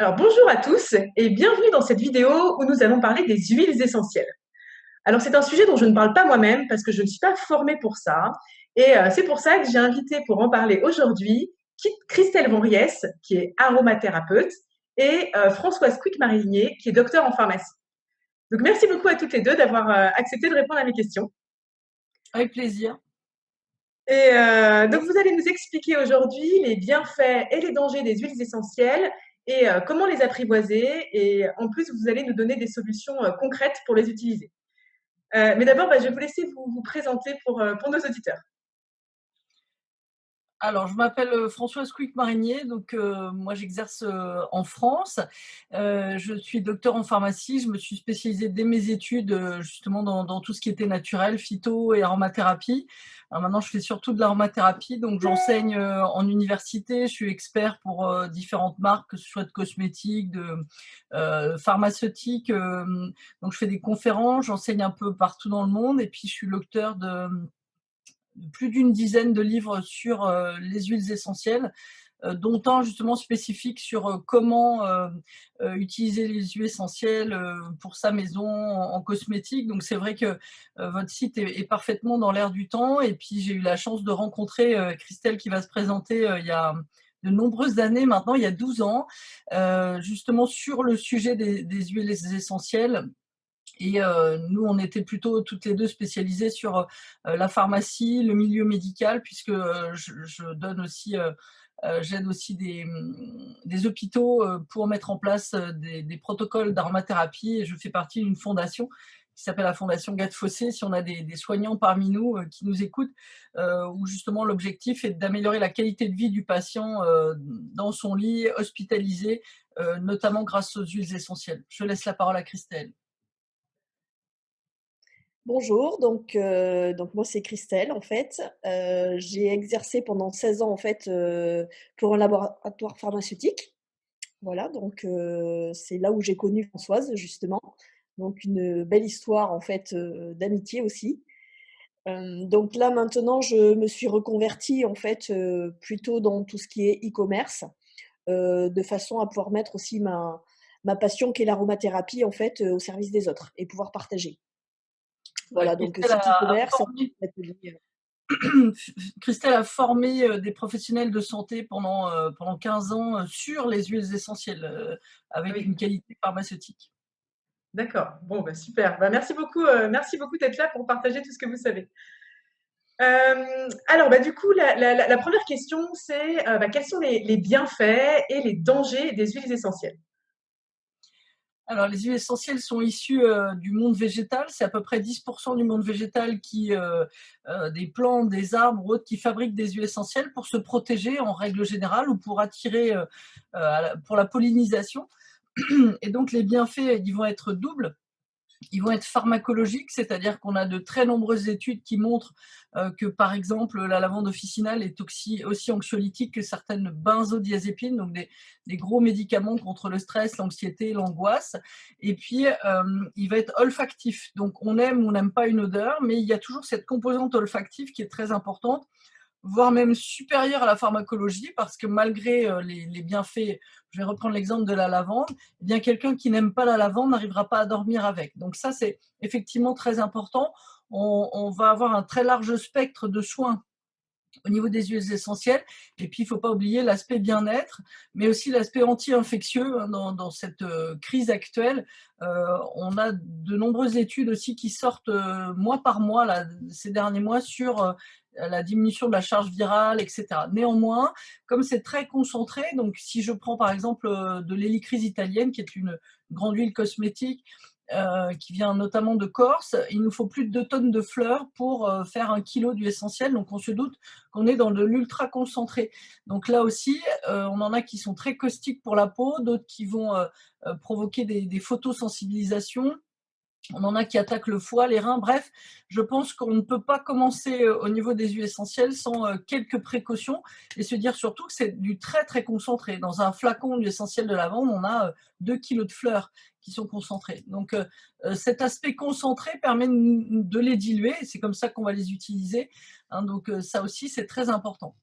Alors bonjour à tous et bienvenue dans cette vidéo où nous allons parler des huiles essentielles. Alors c'est un sujet dont je ne parle pas moi-même parce que je ne suis pas formée pour ça et c'est pour ça que j'ai invité pour en parler aujourd'hui Christelle Vonries qui est aromathérapeute et Françoise Quick-Marinier qui est docteur en pharmacie. Donc merci beaucoup à toutes les deux d'avoir accepté de répondre à mes questions. Avec plaisir. Et donc, vous allez nous expliquer aujourd'hui les bienfaits et les dangers des huiles essentielles et comment les apprivoiser. Et en plus, vous allez nous donner des solutions concrètes pour les utiliser. Mais d'abord, je vais vous laisser vous présenter pour nos auditeurs. Alors, je m'appelle Françoise Quick-Marinier, donc moi j'exerce en France. Je suis docteur en pharmacie. Je me suis spécialisée dès mes études justement dans tout ce qui était naturel, phyto et aromathérapie. Alors maintenant, je fais surtout de l'aromathérapie, donc j'enseigne en université. Je suis expert pour différentes marques, que ce soit de cosmétiques, de pharmaceutiques. Donc, je fais des conférences, j'enseigne un peu partout dans le monde, et puis je suis l'auteur de plus d'une dizaine de livres sur les huiles essentielles, dont un justement spécifique sur comment utiliser les huiles essentielles pour sa maison en cosmétique. Donc c'est vrai que votre site est parfaitement dans l'air du temps. Et puis j'ai eu la chance de rencontrer Christelle qui va se présenter il y a de nombreuses années maintenant, il y a 12 ans, justement sur le sujet des huiles essentielles. Et nous, on était plutôt toutes les deux spécialisées sur la pharmacie, le milieu médical, puisque je donne aussi, j'aide aussi des hôpitaux pour mettre en place des protocoles d'aromathérapie. Et je fais partie d'une fondation qui s'appelle la Fondation Gat-Fossé, si on a des soignants parmi nous qui nous écoutent, où justement l'objectif est d'améliorer la qualité de vie du patient dans son lit, hospitalisé, notamment grâce aux huiles essentielles. Je laisse la parole à Christelle. Bonjour, donc moi c'est Christelle en fait. J'ai exercé pendant 16 ans en fait pour un laboratoire pharmaceutique. Voilà, donc c'est là où j'ai connu Françoise justement. Donc une belle histoire en fait d'amitié aussi. Donc là maintenant je me suis reconvertie en fait plutôt dans tout ce qui est e-commerce, de façon à pouvoir mettre aussi ma passion qui est l'aromathérapie en fait au service des autres et pouvoir partager. Ouais, Voilà, donc site e-commerce, atelier. Christelle a formé des professionnels de santé pendant 15 ans sur les huiles essentielles Ah avec oui, une qualité pharmaceutique. d'accord. Bon, super. Merci beaucoup d'être là pour partager tout ce que vous savez. Alors, du coup, la première question, c'est quels sont les bienfaits et les dangers des huiles essentielles? Alors, les huiles essentielles sont issues du monde végétal. C'est à peu près 10% du monde végétal des plantes, des arbres ou autres qui fabriquent des huiles essentielles pour se protéger en règle générale ou pour attirer, pour la pollinisation. Et donc, les bienfaits, ils vont être doubles. Ils vont être pharmacologiques, c'est-à-dire qu'on a de très nombreuses études qui montrent que, par exemple, la lavande officinale est aussi anxiolytique que certaines benzodiazépines, donc des gros médicaments contre le stress, l'anxiété, l'angoisse. Et puis, il va être olfactif. Donc, on aime ou on n'aime pas une odeur, mais il y a toujours cette composante olfactive qui est très importante, voire même supérieure à la pharmacologie, parce que malgré les bienfaits, je vais reprendre l'exemple de la lavande, eh bien quelqu'un qui n'aime pas la lavande n'arrivera pas à dormir avec. Donc ça, c'est effectivement très important. On va avoir un très large spectre de soins au niveau des huiles essentielles. Et puis, il ne faut pas oublier l'aspect bien-être, mais aussi l'aspect anti-infectieux dans cette crise actuelle. On a de nombreuses études aussi qui sortent mois par mois, là, ces derniers mois, sur la diminution de la charge virale, etc. Néanmoins, comme c'est très concentré, donc si je prends par exemple de l'hélicryse italienne, qui est une grande huile cosmétique, qui vient notamment de Corse, il nous faut plus de 2 tonnes de fleurs pour faire 1 kilo d'huile essentielle. Donc on se doute qu'on est dans de l'ultra concentré. Donc là aussi, on en a qui sont très caustiques pour la peau, d'autres qui vont provoquer des photosensibilisations. On en a qui attaquent le foie, les reins. Bref, je pense qu'on ne peut pas commencer au niveau des huiles essentielles sans quelques précautions et se dire surtout que c'est du très très concentré. Dans un flacon d'huile essentielle de lavande, on a 2 kilos de fleurs qui sont concentrées. Donc cet aspect concentré permet de les diluer. C'est comme ça qu'on va les utiliser. Donc ça aussi, c'est très important.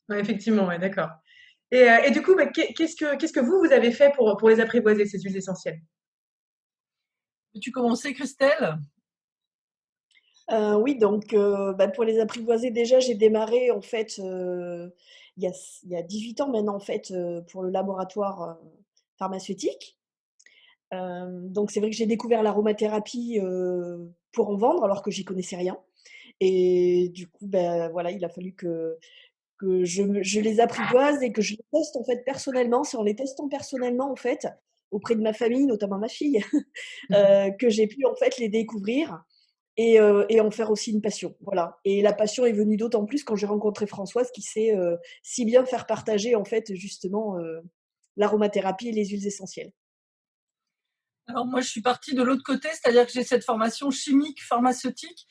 Ouais, effectivement, ouais, d'accord. Et du coup, bah, qu'est-ce que vous avez fait pour les apprivoiser, ces huiles essentielles? Peux-tu commencer, Christelle? Oui, donc bah, pour les apprivoiser, déjà, j'ai démarré en fait, il y a 18 ans maintenant en fait, pour le laboratoire, pharmaceutique. Donc c'est vrai que j'ai découvert l'aromathérapie, pour en vendre alors que j'y connaissais rien et du coup, bah, voilà, il a fallu que je les apprivoise et que je les teste en fait personnellement. C'est en les testant personnellement en fait, auprès de ma famille, notamment ma fille, que j'ai pu en fait les découvrir et en faire aussi une passion, voilà. Et la passion est venue d'autant plus quand j'ai rencontré Françoise qui sait, si bien faire partager en fait justement, l'aromathérapie et les huiles essentielles. Alors moi, je suis partie de l'autre côté, c'est-à-dire que j'ai cette formation chimique pharmaceutique.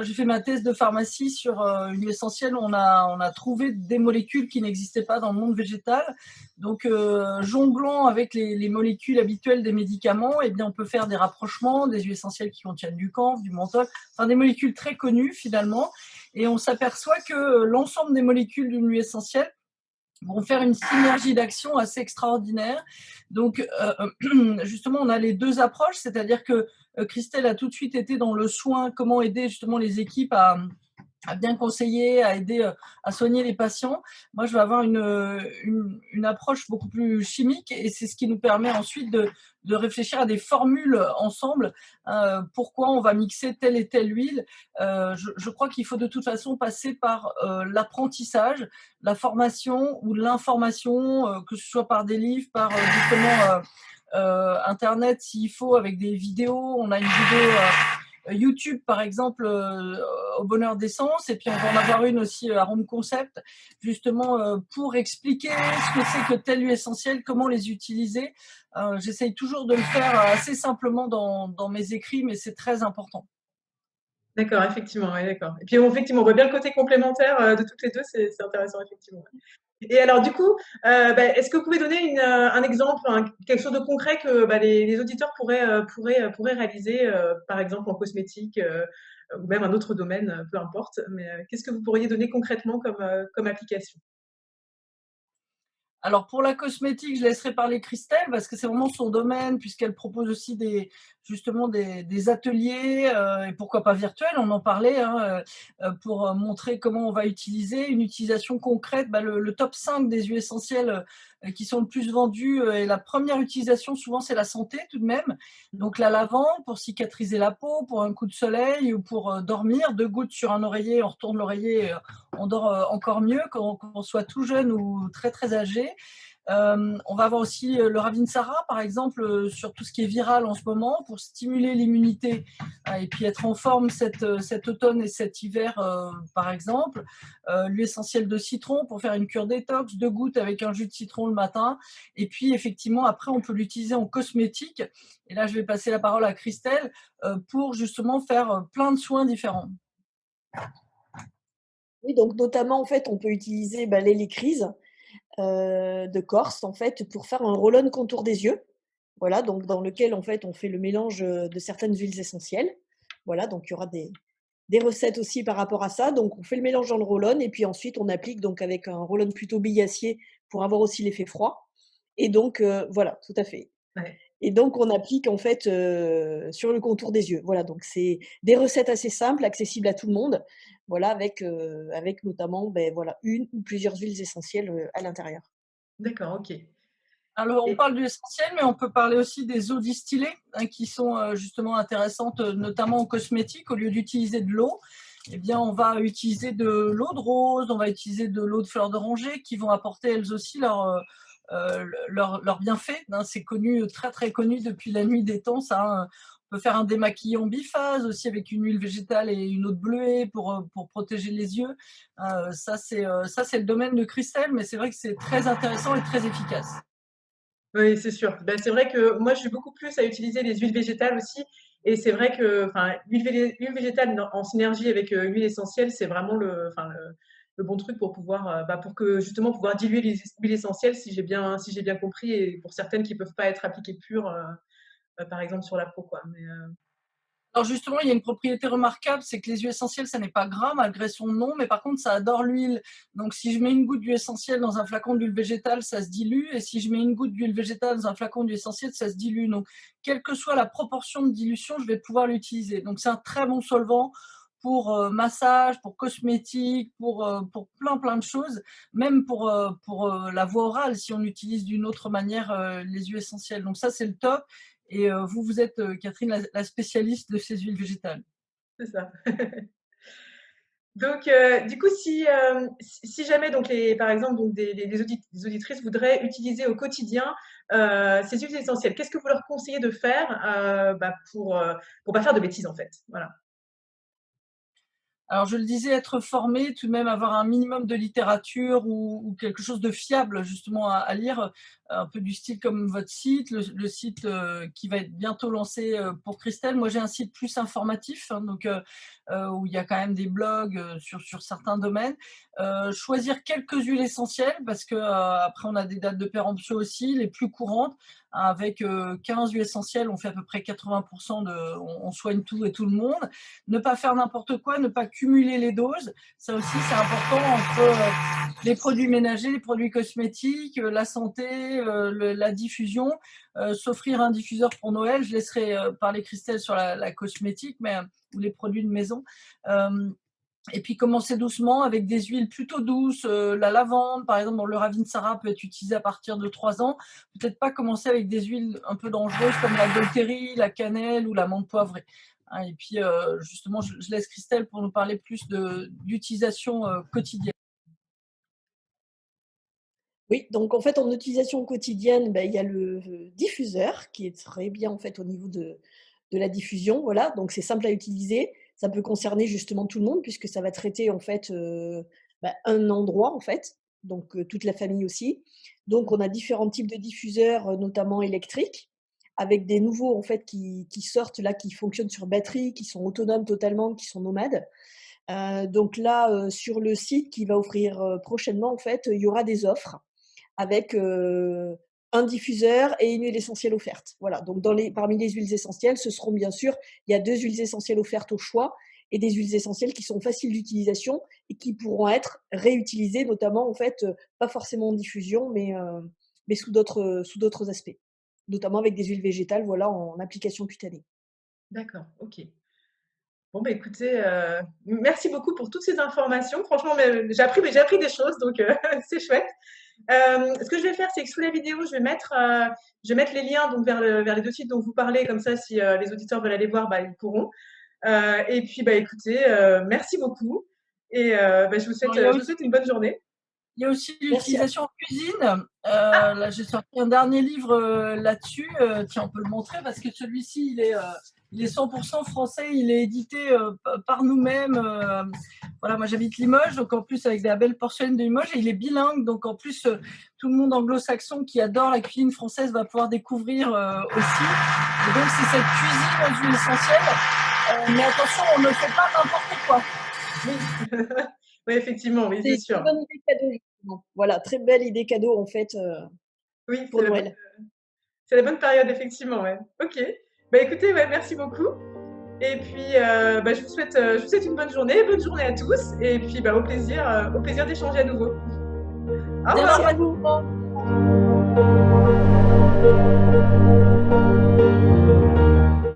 J'ai fait ma thèse de pharmacie sur une huile essentielle. On a trouvé des molécules qui n'existaient pas dans le monde végétal. Donc, jonglant avec les molécules habituelles des médicaments, eh bien, on peut faire des rapprochements, des huiles essentielles qui contiennent du camphre, du menthol, enfin des molécules très connues finalement. Et on s'aperçoit que l'ensemble des molécules d'une huile essentielle vont faire une synergie d'action assez extraordinaire. Donc, justement, on a les deux approches, c'est-à-dire que Christelle a tout de suite été dans le soin, comment aider justement les équipes à bien conseiller, à aider à soigner les patients. Moi, je vais avoir une approche beaucoup plus chimique et c'est ce qui nous permet ensuite de réfléchir à des formules ensemble. Pourquoi on va mixer telle et telle huile. Je crois qu'il faut de toute façon passer par l'apprentissage, la formation ou l'information, que ce soit par des livres, par justement Internet s'il faut, avec des vidéos. On a une vidéo YouTube, par exemple, au Bonheur d'Essence, et puis on va en avoir une aussi à Rome Concept, justement pour expliquer ce que c'est que telle huile essentielle, comment les utiliser. J'essaye toujours de le faire assez simplement dans mes écrits, mais c'est très important. D'accord, effectivement, ouais, d'accord. Et puis, effectivement, on voit bien le côté complémentaire de toutes les deux, c'est intéressant, effectivement. Et alors, du coup, bah, est-ce que vous pouvez donner un exemple, quelque chose de concret que bah, les auditeurs pourraient réaliser, par exemple en cosmétique ou même un autre domaine, peu importe, mais qu'est-ce que vous pourriez donner concrètement comme application? Alors pour la cosmétique, je laisserai parler Christelle parce que c'est vraiment son domaine, puisqu'elle propose aussi justement des ateliers, et pourquoi pas virtuels, on en parlait, hein, pour montrer comment on va utiliser une utilisation concrète. Bah, le top 5 des huiles essentielles qui sont le plus vendues, et la première utilisation souvent c'est la santé tout de même. Donc la lavande pour cicatriser la peau, pour un coup de soleil ou pour dormir, 2 gouttes sur un oreiller, on retourne l'oreiller, on dort encore mieux quand on soit tout jeune ou très très âgé. On va avoir aussi le Ravinsara, par exemple, sur tout ce qui est viral en ce moment, pour stimuler l'immunité et puis être en forme cet automne et cet hiver, par exemple. L'huile essentielle de citron pour faire une cure détox, 2 gouttes avec un jus de citron le matin. Et puis, effectivement, après, on peut l'utiliser en cosmétique. Et là, je vais passer la parole à Christelle pour justement faire plein de soins différents. Oui, donc notamment en fait, on peut utiliser, bah, l'hélicryse, de Corse en fait pour faire un roll-on contour des yeux. Voilà, donc dans lequel en fait on fait le mélange, de certaines huiles essentielles. Voilà, donc il y aura des recettes aussi par rapport à ça. Donc on fait le mélange dans le roll-on et puis ensuite on applique donc avec un roll-on plutôt billacier pour avoir aussi l'effet froid et donc voilà, tout à fait. Ouais. Et donc on applique en fait, sur le contour des yeux. Voilà, donc c'est des recettes assez simples, accessibles à tout le monde. Voilà, avec notamment, beh, voilà, une ou plusieurs huiles essentielles, à l'intérieur. D'accord, ok. Alors, on Et, parle de l'essentiel, mais on peut parler aussi des eaux distillées, hein, qui sont justement intéressantes, notamment en cosmétique. Au lieu d'utiliser de l'eau, eh bien, on va utiliser de l'eau de rose, on va utiliser de l'eau de fleur d'oranger, qui vont apporter elles aussi leur bienfait, hein. C'est connu, très très connu depuis la nuit des temps. Ça, hein. On peut faire un démaquillant biphase aussi avec une huile végétale et une eau de bleuet pour protéger les yeux. Ça, c'est le domaine de Christelle, mais c'est vrai que c'est très intéressant et très efficace. oui, c'est sûr. Ben, c'est vrai que moi, je suis beaucoup plus à utiliser les huiles végétales aussi. Et c'est vrai que, enfin, l'huile végétale en synergie avec l'huile essentielle, c'est vraiment le bon truc pour pouvoir, bah, pour que justement pouvoir diluer les huiles essentielles, si j'ai bien compris, et pour certaines qui peuvent pas être appliquées pures, par exemple sur la peau, quoi. Alors justement, il y a une propriété remarquable, c'est que les huiles essentielles, ça n'est pas gras malgré son nom, mais par contre, ça adore l'huile. Donc si je mets une goutte d'huile essentielle dans un flacon d'huile végétale, ça se dilue, et si je mets une goutte d'huile végétale dans un flacon d'huile essentielle, ça se dilue. Donc quelle que soit la proportion de dilution, je vais pouvoir l'utiliser. Donc c'est un très bon solvant pour massage, pour cosmétique, pour plein de choses, même pour la voie orale, si on utilise d'une autre manière les huiles essentielles. Donc ça, c'est le top. Et vous êtes, Catherine, la spécialiste de ces huiles végétales. C'est ça. Donc, du coup, si jamais, donc par exemple, donc des auditrices voudraient utiliser au quotidien ces huiles essentielles, qu'est-ce que vous leur conseillez de faire pour pas faire de bêtises, en fait? Voilà. Alors, je le disais, être formé, tout de même avoir un minimum de littérature ou quelque chose de fiable justement à lire, un peu du style comme votre site, le site qui va être bientôt lancé pour Christelle. Moi, j'ai un site plus informatif, hein, donc où il y a quand même des blogs sur certains domaines. Choisir quelques huiles essentielles parce que après on a des dates de péremption aussi, les plus courantes. Avec 15 huiles essentielles, on fait à peu près 80% on soigne tout et tout le monde. Ne pas faire n'importe quoi, ne pas cumuler les doses. Ça aussi, c'est important entre les produits ménagers, les produits cosmétiques, la santé, la diffusion. S'offrir un diffuseur pour Noël, je laisserai parler Christelle sur la cosmétique, mais ou les produits de maison. Et puis commencer doucement avec des huiles plutôt douces, la lavande par exemple, le Ravinsara peut être utilisé à partir de 3 ans. Peut-être pas commencer avec des huiles un peu dangereuses comme la Dolteri, la cannelle ou la menthe poivrée. Hein, et puis justement, je laisse Christelle pour nous parler plus d'utilisation quotidienne. Oui, donc en fait, en utilisation quotidienne, il y a le diffuseur qui est très bien en fait au niveau de la diffusion. Voilà, donc c'est simple à utiliser. Ça peut concerner justement tout le monde puisque ça va traiter en fait un endroit en fait, donc toute la famille aussi. Donc on a différents types de diffuseurs, notamment électriques, avec des nouveaux en fait qui sortent là, qui fonctionnent sur batterie, qui sont autonomes totalement, qui sont nomades. Donc là, sur le site qui va offrir prochainement, en fait, il y aura des offres avec un diffuseur et une huile essentielle offerte. Voilà, donc parmi les huiles essentielles, ce seront bien sûr, il y a 2 huiles essentielles offertes au choix et des huiles essentielles qui sont faciles d'utilisation et qui pourront être réutilisées, notamment en fait, pas forcément en diffusion, mais sous d'autres aspects, notamment avec des huiles végétales, voilà, en application cutanée. D'accord, OK. Bon, bah, écoutez, merci beaucoup pour toutes ces informations. Franchement, j'ai appris des choses, donc c'est chouette. Ce que je vais faire, c'est que sous la vidéo, je vais mettre les liens donc vers les 2 sites dont vous parlez, comme ça, si les auditeurs veulent aller voir, bah, ils pourront. Et puis, bah, écoutez, merci beaucoup et Alors, je vous souhaite une bonne journée. il y a aussi Merci à l'utilisation en cuisine. Là, j'ai sorti un dernier livre là-dessus. Tiens, on peut le montrer parce que celui-ci, il est 100% français. Il est édité par nous-mêmes. Voilà, moi j'habite Limoges, donc en plus avec des belles porcelaines de Limoges, et il est bilingue. Donc en plus, tout le monde anglo-saxon qui adore la cuisine française va pouvoir découvrir aussi. Et donc c'est cette cuisine aux huiles essentielles. Mais attention, on ne fait pas n'importe quoi. Oui. Oui, effectivement, oui, c'est C'est une sûr. bonne idée cadeau, justement. Voilà, très belle idée cadeau en fait, Oui, pour Noël. c'est la bonne période, effectivement, ouais. OK. Bah, écoutez, ouais, merci beaucoup et puis, je vous souhaite une bonne journée à tous et puis, bah, au plaisir d'échanger à nouveau. Au Merci à revoir. vous.